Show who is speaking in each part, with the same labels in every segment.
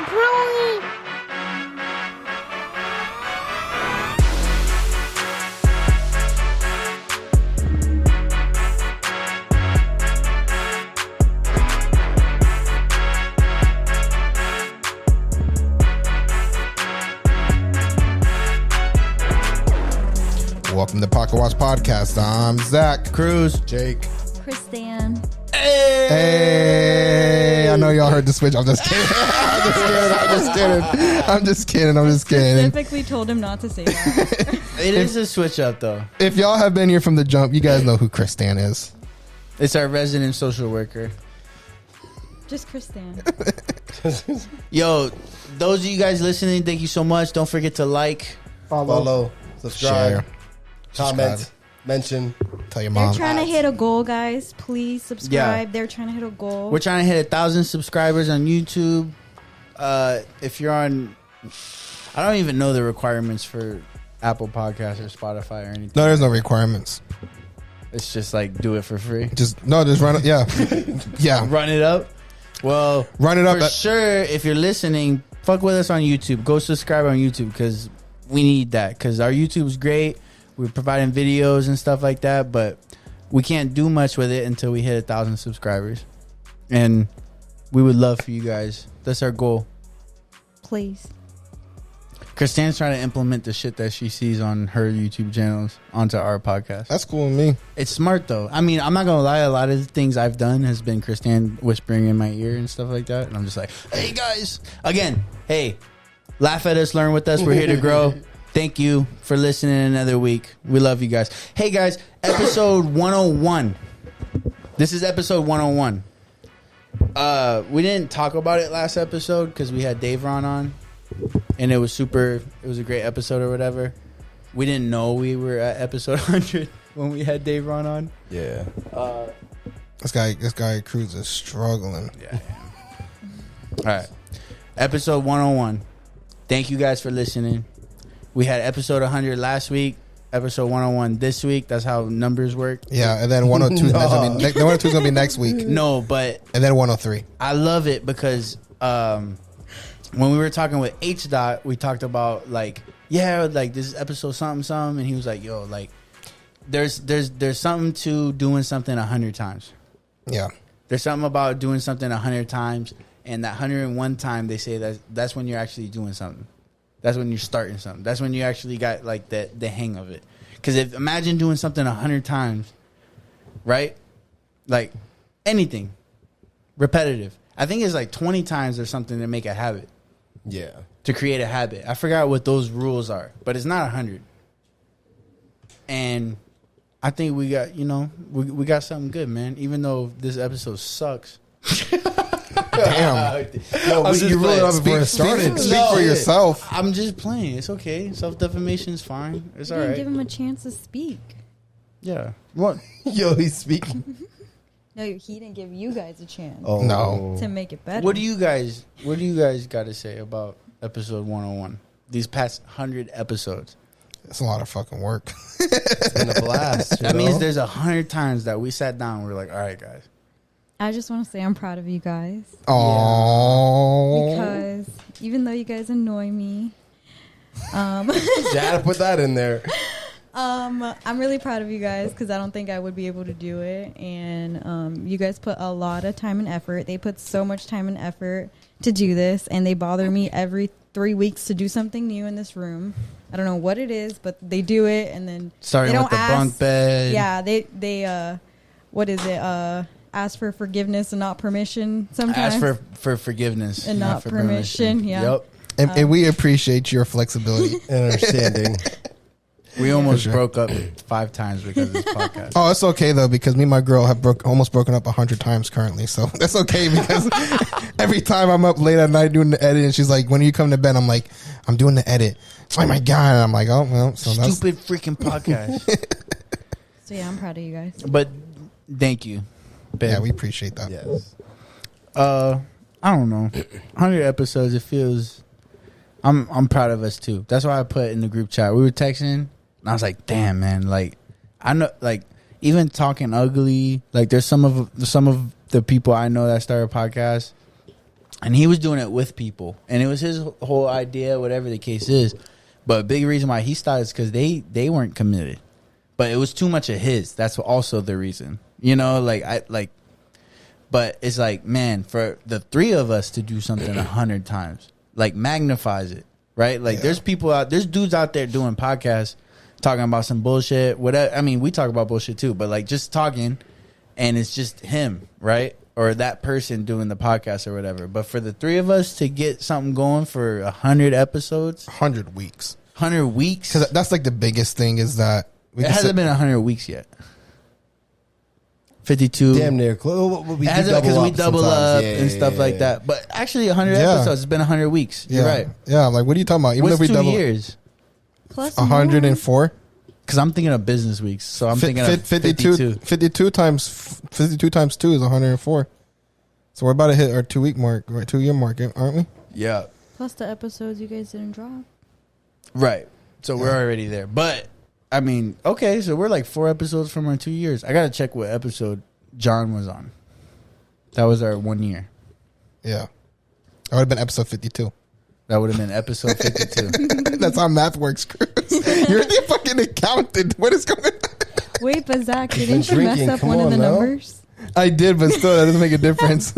Speaker 1: pony.
Speaker 2: Welcome to Pocket Watch Podcast. I'm Zach.
Speaker 3: Cruz.
Speaker 2: Jake.
Speaker 4: Christian.
Speaker 2: Hey! I know y'all heard the switch. I'm just kidding. I'm just kidding.
Speaker 4: Specifically told him not to say that.
Speaker 3: It is a switch up, though.
Speaker 2: If y'all have been here from the jump, you guys know who Christian is.
Speaker 3: It's our resident social worker.
Speaker 4: Just Christian.
Speaker 3: Yo, those of you guys listening, thank you so much. Don't forget to like,
Speaker 5: Follow, subscribe,
Speaker 2: Share.
Speaker 5: comment,
Speaker 2: Subscribe.
Speaker 5: mention.
Speaker 2: Tell your
Speaker 4: They're
Speaker 2: mom.
Speaker 4: trying to hit a goal, guys. Please subscribe.
Speaker 3: Yeah.
Speaker 4: They're trying to hit a goal.
Speaker 3: We're trying to hit 1,000 subscribers on YouTube. If you're on, I don't even know the requirements for Apple Podcasts or Spotify or anything.
Speaker 2: No, there's no requirements.
Speaker 3: It's just like do it for free.
Speaker 2: Just run it. Yeah. Yeah.
Speaker 3: Run it up. Well,
Speaker 2: Run it up.
Speaker 3: for sure, if you're listening, fuck with us on YouTube. Go subscribe on YouTube because we need that. Because our YouTube's great. We're providing videos and stuff like that, but we can't do much with it until we hit 1,000 subscribers. And we would love for you guys. That's our goal.
Speaker 4: Please.
Speaker 3: Christine's trying to implement the shit that she sees on her YouTube channels onto our podcast.
Speaker 2: That's cool with me.
Speaker 3: It's smart though. I mean, I'm not gonna lie. A lot of the things I've done has been Christine whispering in my ear and stuff like that, and I'm just like, "Hey guys, again, hey, laugh at us, learn with us. We're here to grow. Thank you for listening another week. We love you guys. Hey guys, episode 101. This is episode 101. We didn't talk about it last episode because we had Dave Ron on, and it was a great episode or whatever. We didn't know we were at episode 100 when we had Dave Ron on.
Speaker 5: Yeah.
Speaker 2: This guy Cruz is struggling.
Speaker 3: Yeah. All right. Episode 101. Thank you guys for listening. We had episode 100 last week, episode 101 this week. That's how numbers work.
Speaker 2: Yeah, and then 102 is gonna be 102 is gonna be next week.
Speaker 3: No, but
Speaker 2: And then 103.
Speaker 3: I love it because when we were talking with H Dot, we talked about like this is episode something, and he was like, yo, like there's something to doing something 100 times.
Speaker 2: Yeah.
Speaker 3: There's something about doing something 100 times, and that 101 time they say that's when you're actually doing something. That's when you're starting something. That's when you actually got like the hang of it. Because imagine doing something 100 times, right? Like anything repetitive. I think it's like 20 times or something to make a habit.
Speaker 5: Yeah.
Speaker 3: To create a habit. I forgot what those rules are, but it's not 100. And I think we got, we got something good, man. Even though this episode sucks.
Speaker 2: Damn.
Speaker 5: No, you really up before it started.
Speaker 2: Speak for yourself.
Speaker 3: I'm just playing. It's okay. Self-defamation is fine. It's all right.
Speaker 4: Give him a chance to speak.
Speaker 3: Yeah. What?
Speaker 5: Yo, he's speaking.
Speaker 4: No, he didn't give you guys a chance
Speaker 5: Oh
Speaker 2: No.
Speaker 4: to make it better.
Speaker 3: What do you guys got to say about episode 101? These past 100 episodes.
Speaker 2: It's a lot of fucking work.
Speaker 5: It's been a blast.
Speaker 3: That means there's 100 times that we sat down and we're like, all right, guys.
Speaker 4: I just want to say I'm proud of you guys.
Speaker 2: Oh.
Speaker 4: Because even though you guys annoy me,
Speaker 5: You had to put that in there.
Speaker 4: I'm really proud of you guys because I don't think I would be able to do it. And you guys put a lot of time and effort. They put so much time and effort to do this, and they bother me every 3 weeks to do something new in this room. I don't know what it is, but they do it, and then
Speaker 3: Starting
Speaker 4: they
Speaker 3: with the bunk bed.
Speaker 4: Yeah, they what is it? Ask for forgiveness and not permission sometimes.
Speaker 3: Ask for forgiveness
Speaker 4: And not
Speaker 3: for
Speaker 4: permission, yeah.
Speaker 3: Yep.
Speaker 2: And we appreciate your flexibility.
Speaker 5: And understanding.
Speaker 3: We almost
Speaker 2: sure.
Speaker 3: broke up 5 times because of this podcast.
Speaker 2: Oh, it's okay though, because me and my girl have almost broken up 100 times currently. So that's okay because every time I'm up late at night doing the edit, and she's like, "When are you coming to bed?" I'm like, "I'm doing the edit." Oh my god! And I'm like, "Oh well." So
Speaker 3: Stupid freaking podcast.
Speaker 4: So yeah, I'm proud of you guys.
Speaker 3: But thank you. babe.
Speaker 2: Yeah, we appreciate that.
Speaker 5: Yes.
Speaker 3: I don't know. 100 episodes, it feels... I'm proud of us, too. That's why I put in the group chat. We were texting, and I was like, damn, man. Like, I know, like, even talking ugly, like, there's some of the people I know that started podcasts, And he was doing it with people. And it was his whole idea, whatever the case is. But a big reason why he started is because they weren't committed. But it was too much of his. That's also the reason. You know, but it's like, man, for the three of us to do something 100 times, like magnifies it, right? Like there's dudes out there doing podcasts, talking about some bullshit. Whatever. I mean, we talk about bullshit too, but like just talking, and it's just him, right? Or that person doing the podcast or whatever. But for the three of us to get something going for 100 episodes,
Speaker 2: 100 weeks,
Speaker 3: 100 weeks,
Speaker 2: because that's like the biggest thing is that
Speaker 3: it hasn't been 100 weeks yet. 52.
Speaker 5: Damn near close.
Speaker 3: Because we double up and stuff like that. But actually, 100 episodes. It's been 100 weeks. You're right.
Speaker 2: Yeah, I'm like, what are you talking about? Even
Speaker 3: What's
Speaker 2: if we
Speaker 3: 2
Speaker 2: double
Speaker 3: years?
Speaker 4: Plus
Speaker 2: 104.
Speaker 3: Because I'm thinking of business weeks, so I'm thinking of 52.
Speaker 2: 52 times 2 is 104. So we're about to hit our 2-week mark, right? 2-year mark, aren't we?
Speaker 3: Yeah.
Speaker 4: Plus the episodes you guys didn't drop.
Speaker 3: Right. So we're already there. But, I mean, okay, so we're like 4 episodes from our 2 years. I got to check what episode John was on. That was our 1 year.
Speaker 2: Yeah. That would have been episode 52.
Speaker 3: That would have been episode 52.
Speaker 2: That's how math works, Chris. You're the fucking accountant. What is going on?
Speaker 4: Wait, but Zach, didn't you
Speaker 5: drinking.
Speaker 4: mess up
Speaker 5: Come
Speaker 4: one of
Speaker 5: on
Speaker 4: the
Speaker 5: now.
Speaker 4: numbers?
Speaker 2: I did, but still, that doesn't make a difference.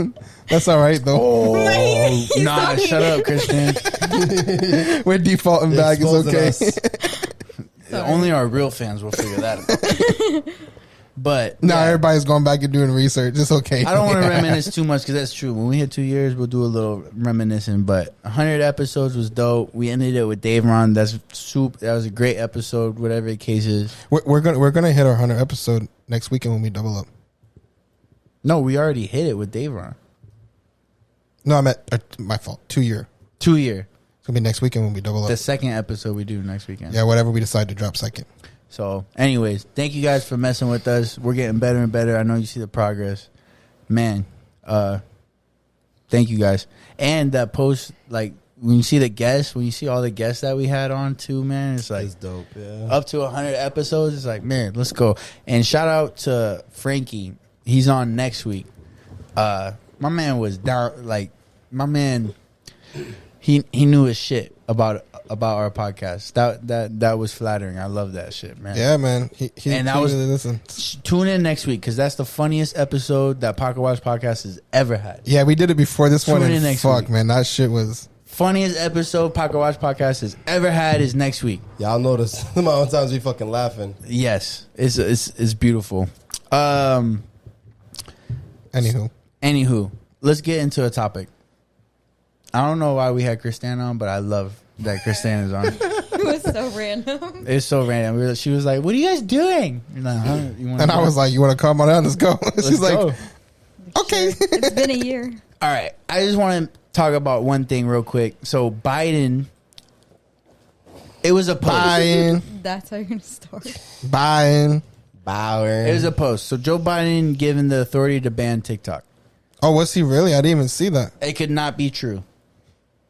Speaker 2: That's all right, though.
Speaker 3: Oh, nah, shut up, Christian.
Speaker 2: We're defaulting back. It's okay.
Speaker 3: Only our real fans will figure that out. But
Speaker 2: Now
Speaker 3: yeah,
Speaker 2: everybody's going back and doing research. It's okay.
Speaker 3: I don't want to reminisce too much because that's true. When we hit 2 years, we'll do a little reminiscing. But 100 episodes was dope. We ended it with Dave Ron. That's soup. That was a great episode. Whatever the case is.
Speaker 2: We're gonna hit our 100 episode next weekend when we double up.
Speaker 3: No, we already hit it with Dave Ron.
Speaker 2: No, I'm at my fault. 2 year.
Speaker 3: 2 year.
Speaker 2: It's gonna be next weekend when we double up.
Speaker 3: The second episode we do next weekend.
Speaker 2: Yeah, whatever we decide to drop second.
Speaker 3: So, anyways, thank you guys for messing with us. We're getting better and better. I know you see the progress. Man, thank you guys. And that post, like, when you see the guests, when you see all the guests that we had on too, man, it's like
Speaker 5: That's dope, yeah.
Speaker 3: up to 100 episodes. It's like, man, let's go. And shout out to Frankie. He's on next week. My man was down, like, my man, he knew his shit about our podcast. That was flattering. I love that shit, man.
Speaker 2: Yeah, man.
Speaker 3: And that was
Speaker 2: really listen.
Speaker 3: Tune in next week because that's the funniest episode that Pocket Watch Podcast has ever had.
Speaker 2: Yeah, we did it before this
Speaker 3: Tune
Speaker 2: one.
Speaker 3: in
Speaker 2: And
Speaker 3: next
Speaker 2: fuck,
Speaker 3: week.
Speaker 2: man, that shit was.
Speaker 3: Funniest episode Pocket Watch Podcast has ever had is next week.
Speaker 5: Y'all notice the amount of times we fucking laughing.
Speaker 3: Yes, it's beautiful. Anywho, let's get into a topic. I don't know why we had Christiane on, but I love that Christiane is on.
Speaker 4: It was so random.
Speaker 3: It's so random. She was like, "What are you guys doing?" You're like, huh?
Speaker 2: And I was like, "You want to come on out? Let's go." She's like,
Speaker 3: go.
Speaker 2: "Okay."
Speaker 4: It's been a year.
Speaker 3: All right. I just want to talk about one thing real quick. So Biden, it was a post.
Speaker 2: Biden,
Speaker 4: That's how you're going to start.
Speaker 2: Biden.
Speaker 5: Bauer.
Speaker 3: It was a post. So Joe Biden given the authority to ban TikTok.
Speaker 2: Oh, was he really? I didn't even see that.
Speaker 3: It could not be true.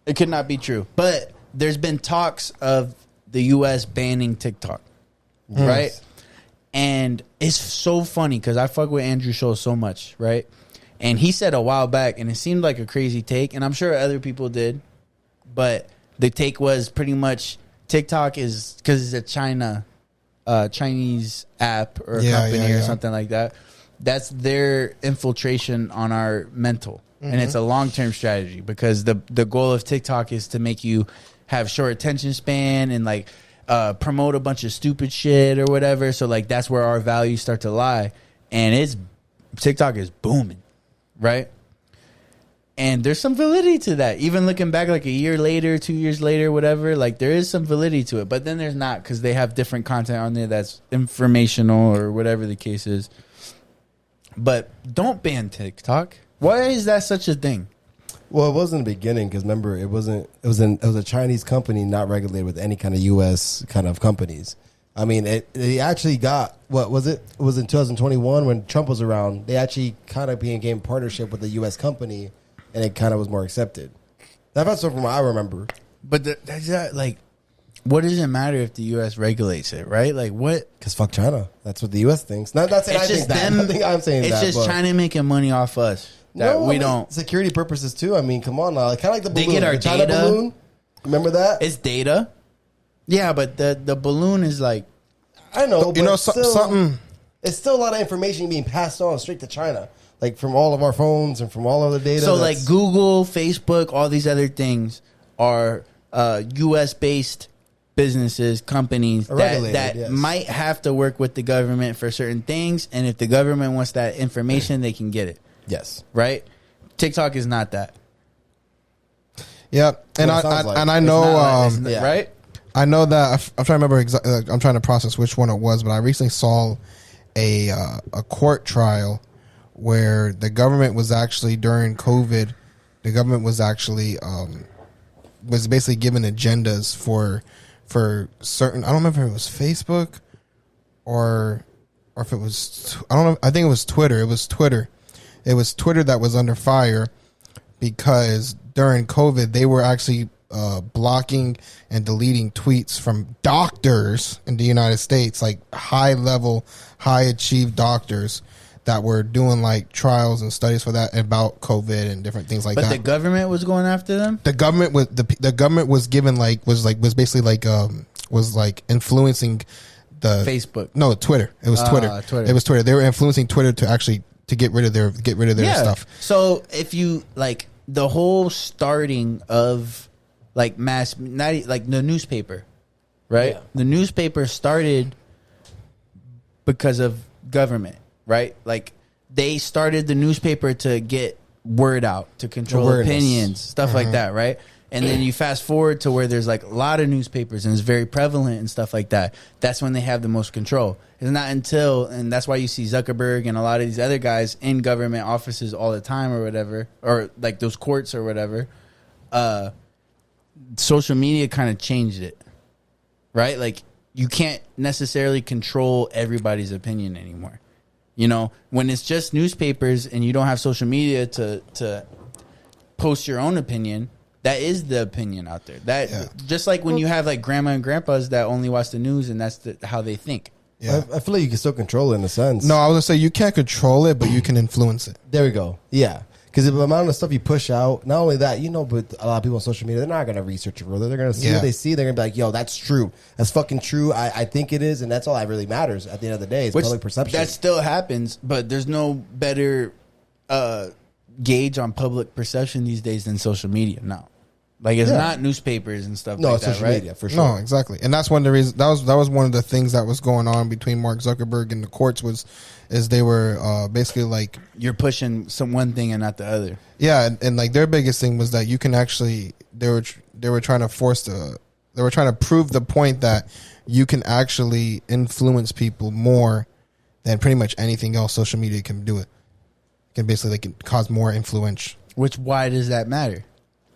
Speaker 3: It could not be true. But there's been talks of the U.S. banning TikTok, right? And it's so funny because I fuck with Andrew Schultz so much, right? And he said a while back, and it seemed like a crazy take, and I'm sure other people did, but the take was pretty much TikTok is, because it's a Chinese app or company or something like that, that's their infiltration on our mental. And it's a long-term strategy because the goal of TikTok is to make you have short attention span and like promote a bunch of stupid shit or whatever. So like that's where our values start to lie. And TikTok is booming, right? And there's some validity to that. Even looking back like a year later, 2 years later, whatever, like there is some validity to it. But then there's not because they have different content on there that's informational or whatever the case is. But don't ban TikTok. Why is that such a thing?
Speaker 5: Well, it was in the beginning because remember, it was a Chinese company not regulated with any kind of U.S. kind of companies. I mean, it actually got, what was it? It was in 2021 when Trump was around. They actually kind of became partnership with a U.S. company, and it kind of was more accepted. That's from what I remember.
Speaker 3: But that's not, like, what does it matter if the U.S. regulates it, right? Like, what?
Speaker 5: Because fuck China. That's what the U.S. thinks. Not saying I think that. I think I'm saying
Speaker 3: it's
Speaker 5: that.
Speaker 3: just China making money off us. that
Speaker 5: No,
Speaker 3: we don't.
Speaker 5: security purposes too. I mean, come on now. Kind of like the
Speaker 3: They
Speaker 5: balloon.
Speaker 3: get our
Speaker 5: the China
Speaker 3: data.
Speaker 5: balloon. Remember that?
Speaker 3: It's data. Yeah, but the balloon is like
Speaker 5: I know.
Speaker 2: You know,
Speaker 5: but still,
Speaker 2: something.
Speaker 5: It's still a lot of information being passed on straight to China, like from all of our phones and from all of the data.
Speaker 3: so like Google, Facebook, all these other things are U.S. based businesses, companies
Speaker 5: Regulated,
Speaker 3: that
Speaker 5: yes.
Speaker 3: might have to work with the government for certain things, and if the government wants that information, they can get it.
Speaker 5: Yes.
Speaker 3: Right? TikTok is not that.
Speaker 2: Yep, and
Speaker 5: What it sounds like.
Speaker 2: I
Speaker 3: It's
Speaker 2: know
Speaker 3: not like-
Speaker 5: yeah.
Speaker 3: right?
Speaker 2: I know that I'm trying to remember exactly. I'm trying to process which one it was, but I recently saw a court trial where the government was actually during COVID. The government was actually was basically given agendas for certain. I don't remember if it was Facebook or if it was. I don't know. I think it was Twitter. It was Twitter. It was Twitter that was under fire because during COVID they were actually blocking and deleting tweets from doctors in the United States, like high level, high achieved doctors that were doing like trials and studies for that about COVID and different things like
Speaker 3: But
Speaker 2: that.
Speaker 3: the government was going after them?
Speaker 2: The government was the government was given was basically influencing the
Speaker 3: Facebook.
Speaker 2: No, Twitter. It was Twitter.
Speaker 3: Twitter.
Speaker 2: It was Twitter. They were influencing Twitter to actually to get rid of their stuff.
Speaker 3: So if you like the whole starting of like like the newspaper, right?
Speaker 5: Yeah.
Speaker 3: The newspaper started because of government, right? Like they started the newspaper to get word out, to control
Speaker 5: Awareness.
Speaker 3: opinions, stuff like that, right? And then you fast forward to where there's like a lot of newspapers and it's very prevalent and stuff like that. That's when they have the most control. It's not until, and that's why you see Zuckerberg and a lot of these other guys in government offices all the time or whatever, or like those courts or whatever. Social media kind of changed it, right? Like you can't necessarily control everybody's opinion anymore. You know, when it's just newspapers and you don't have social media to post your own opinion, that is the opinion out there. That just like when you have like grandma and grandpas that only watch the news and that's how they think.
Speaker 2: Yeah.
Speaker 5: I feel like you can still control it in a sense.
Speaker 2: No, I was gonna say you can't control it, but you can influence it.
Speaker 5: There we go. Yeah. Because the amount of stuff you push out, not only that, but a lot of people on social media, they're not going to research it further. They're going to see what they see. They're going to be like, yo, that's true. That's fucking true. I think it is. And that's all that really matters at the end of the day. It's public perception.
Speaker 3: That still happens, but there's no better gauge on public perception these days than social media now. Like it's not newspapers and stuff
Speaker 5: no,
Speaker 3: like
Speaker 5: it's
Speaker 3: that,
Speaker 5: social
Speaker 3: right?
Speaker 5: media for sure.
Speaker 2: No, exactly, and that's one of the reasons. That was one of the things that was going on between Mark Zuckerberg and the courts is they were basically like
Speaker 3: You're pushing one thing and not the other.
Speaker 2: yeah, and like their biggest thing was that you can actually they were trying to they were trying to prove the point that you can actually influence people more than pretty much anything else social media can do. It can basically they can cause more influence.
Speaker 3: Why does that matter?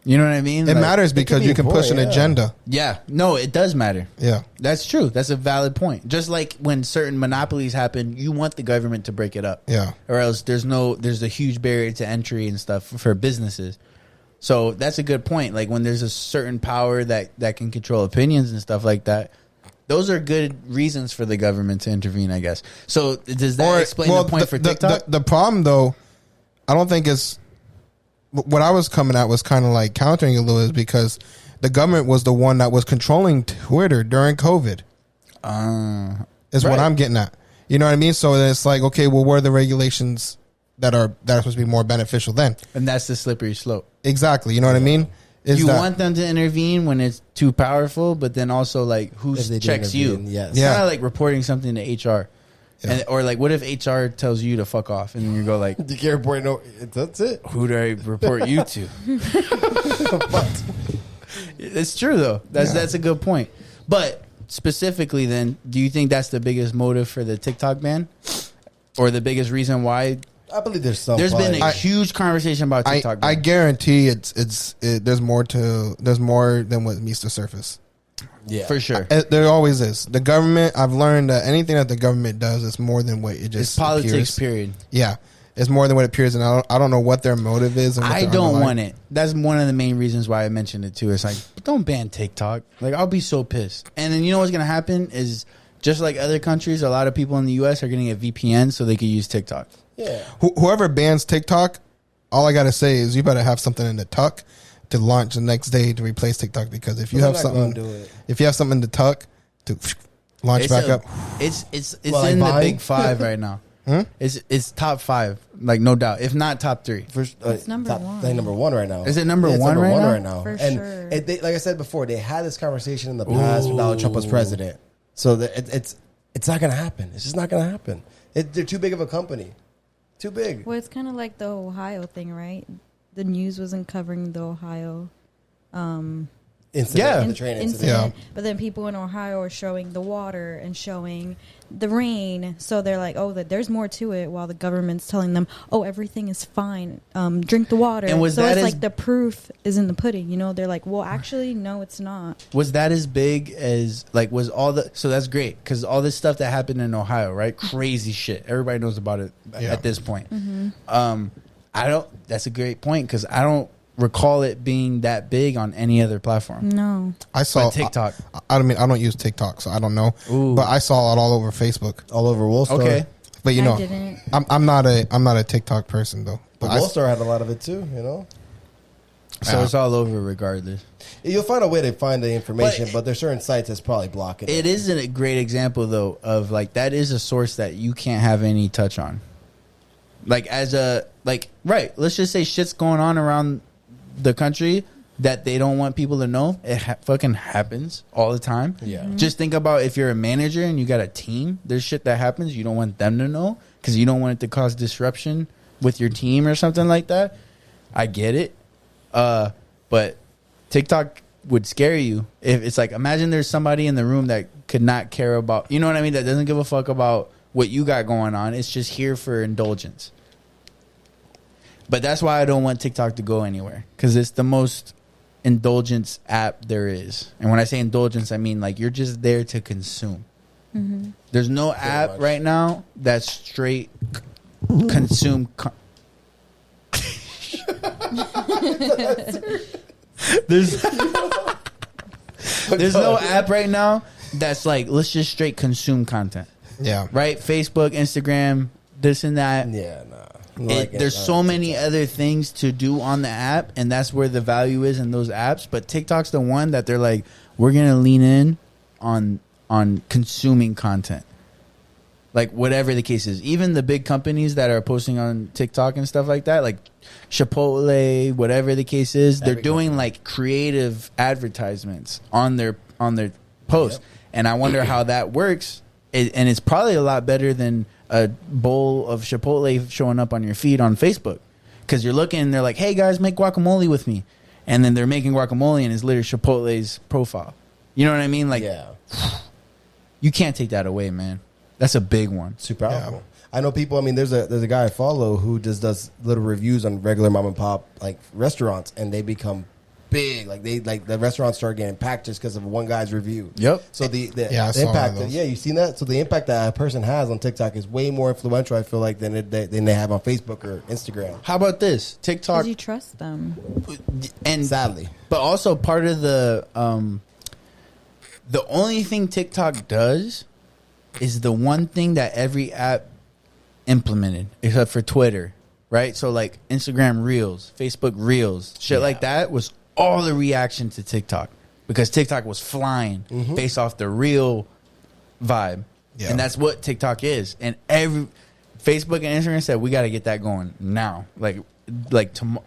Speaker 3: You know what I mean?
Speaker 2: It
Speaker 3: Like,
Speaker 2: matters because
Speaker 5: be
Speaker 2: you can push an
Speaker 5: important, yeah.
Speaker 2: agenda.
Speaker 3: Yeah. No, it does matter.
Speaker 2: Yeah.
Speaker 3: That's true. That's a valid point. Just like when certain monopolies happen, you want the government to break it up.
Speaker 2: Yeah.
Speaker 3: Or else there's a huge barrier to entry and stuff for businesses. So that's a good point. Like when there's a certain power that can control opinions and stuff like that, those are good reasons for the government to intervene, I guess. So does that explain the point for TikTok?
Speaker 2: The problem, though, I don't think is what I was coming at was kind of like countering a little is because the government was the one that was controlling Twitter during COVID. Is what
Speaker 3: right.
Speaker 2: I'm getting at. You know what I mean? So then it's like, okay, well, what are the regulations that are supposed to be more beneficial then?
Speaker 3: And that's the slippery slope.
Speaker 2: Exactly. You know what I mean? Is
Speaker 3: You
Speaker 2: that-
Speaker 3: want them to intervene when it's too powerful, but then also like who
Speaker 5: If they do
Speaker 3: checks you?
Speaker 5: intervene, yes.
Speaker 3: It's
Speaker 2: Yeah.
Speaker 3: kind of like reporting something to HR.
Speaker 2: Yeah.
Speaker 3: Or like, what if HR tells you to fuck off, and then you go like,
Speaker 5: You can't report no. That's it.
Speaker 3: "Who do I report you to?" It's true though. That's a good point. But specifically, then, do you think that's the biggest motive for the TikTok ban, or the biggest reason why?
Speaker 5: I believe there's some.
Speaker 3: There's been a
Speaker 5: like-
Speaker 3: huge conversation about TikTok.
Speaker 2: I
Speaker 3: ban.
Speaker 2: guarantee there's more than what meets the surface.
Speaker 5: yeah.
Speaker 3: for sure.
Speaker 2: There always is. The government. I've learned that anything that the government does is more than what it just
Speaker 3: It's politics,
Speaker 2: appears.
Speaker 3: period.
Speaker 2: Yeah, it's more than what it appears, and I don't know what their motive is. And what
Speaker 3: I
Speaker 2: their
Speaker 3: don't
Speaker 2: underlying-
Speaker 3: want it. That's one of the main reasons why I mentioned it too. It's like, don't ban TikTok. Like, I'll be so pissed. And then you know what's going to happen is, just like other countries, a lot of people in the U.S. are going to get VPN so they can use TikTok.
Speaker 5: Yeah.
Speaker 2: Whoever bans TikTok, all I gotta say is you better have something in the tuck to launch the next day to replace TikTok, because if you have something, if you have something in the tuck to launch back up,
Speaker 3: it's
Speaker 5: Well, like
Speaker 3: in the
Speaker 5: Vine?
Speaker 3: big 5 right now. It's top 5, like no doubt, if not top 3.
Speaker 4: It's number one.
Speaker 5: They're number one right now.
Speaker 3: Is it number
Speaker 5: it's
Speaker 3: one
Speaker 5: number
Speaker 3: right
Speaker 5: one
Speaker 3: now?
Speaker 5: right now?
Speaker 4: For
Speaker 5: and
Speaker 4: sure.
Speaker 5: they, like I said before, they had this conversation in the past when Donald Trump was president. So it's not going to happen. It's just not going to happen. They're too big of a company. Too big.
Speaker 4: Well, it's kind of like the Ohio thing, right? The news wasn't covering the Ohio
Speaker 5: Incident, the train incident.
Speaker 4: But then people in Ohio are showing the water and showing the rain. So they're like, oh, there's more to it, while the government's telling them, oh, everything is fine. Drink the water.
Speaker 3: And was
Speaker 4: so
Speaker 3: that
Speaker 4: it's
Speaker 3: as-
Speaker 4: like the proof is in the pudding. You know, they're like, well, actually, no, it's not.
Speaker 3: Was that as big as, like, was all the, so that's great, because all this stuff that happened in Ohio, right? Crazy shit. Everybody knows about it at this point. That's a great point, because I don't recall it being that big on any other platform.
Speaker 4: No.
Speaker 2: I saw
Speaker 3: But TikTok.
Speaker 2: I mean, I don't use TikTok, so I don't know.
Speaker 3: Ooh.
Speaker 2: But I saw it all over Facebook.
Speaker 5: All over Woolstar.
Speaker 3: Okay.
Speaker 2: But you
Speaker 4: I
Speaker 2: know,
Speaker 4: didn't.
Speaker 2: I'm not a TikTok person though.
Speaker 5: But
Speaker 2: But
Speaker 5: Woolstar had a lot of it too, you know?
Speaker 3: So it's all over regardless.
Speaker 5: You'll find a way to find the information, but there's certain sites that's probably blocking
Speaker 3: It is a great example, though, of, like, that is a source that you can't have any touch on. Like, as a, like, right, let's just say shit's going on around the country that they don't want people to know. It fucking happens all the time.
Speaker 5: Yeah.
Speaker 3: Just think about if you're a manager and you got a team, there's shit that happens you don't want them to know because you don't want it to cause disruption with your team or something like that. I get it. But TikTok would scare you. If it's like, imagine there's somebody in the room that could not care about, you know what I mean? That doesn't give a fuck about what you got going on. It's just here for indulgence. But that's why I don't want TikTok to go anywhere, because it's the most indulgence app there is. And when I say indulgence, I mean, like, you're just there to consume. There's no app
Speaker 5: much.
Speaker 3: right now that's straight consume. There's no app right now that's like, let's just straight consume content.
Speaker 2: yeah,
Speaker 3: Right? Facebook, Instagram, this and that.
Speaker 5: Yeah, nah.
Speaker 3: There's so many other things to do on the app, and that's where the value is in those apps. But TikTok's the one that they're like, we're gonna lean in on consuming content, like whatever the case is. Even the big companies that are posting on TikTok and stuff like that, like Chipotle, whatever the case is, they're doing like creative advertisements on their post.
Speaker 5: Yep.
Speaker 3: And I wonder how that works. And it's probably a lot better than a bowl of Chipotle showing up on your feed on Facebook, because you're looking and they're like, hey guys, make guacamole with me, and then they're making guacamole and it's literally Chipotle's profile. You know what I mean? Like,
Speaker 5: yeah,
Speaker 3: you can't take that away, man. That's a big one.
Speaker 5: super powerful. I know people. I mean, there's a guy I follow who just does little reviews on regular mom and pop like restaurants, and they become big. Like the restaurants start getting packed just because of one guy's review.
Speaker 3: Yep.
Speaker 5: So the
Speaker 2: I saw one
Speaker 5: impact.
Speaker 2: of those.
Speaker 5: Yeah, you seen that. So the impact that a person has on TikTok is way more influential, I feel like, than they have on Facebook or Instagram.
Speaker 3: How about this? TikTok,
Speaker 4: Because you trust them.
Speaker 3: and
Speaker 5: Sadly,
Speaker 3: but also part of the only thing TikTok does is the one thing that every app implemented, except for Twitter, right? So like Instagram Reels, Facebook Reels, shit like that was all the reaction to TikTok, because TikTok was flying based off the real vibe.
Speaker 2: Yeah.
Speaker 3: And that's what TikTok is. And every Facebook and Instagram said, we got to get that going now, like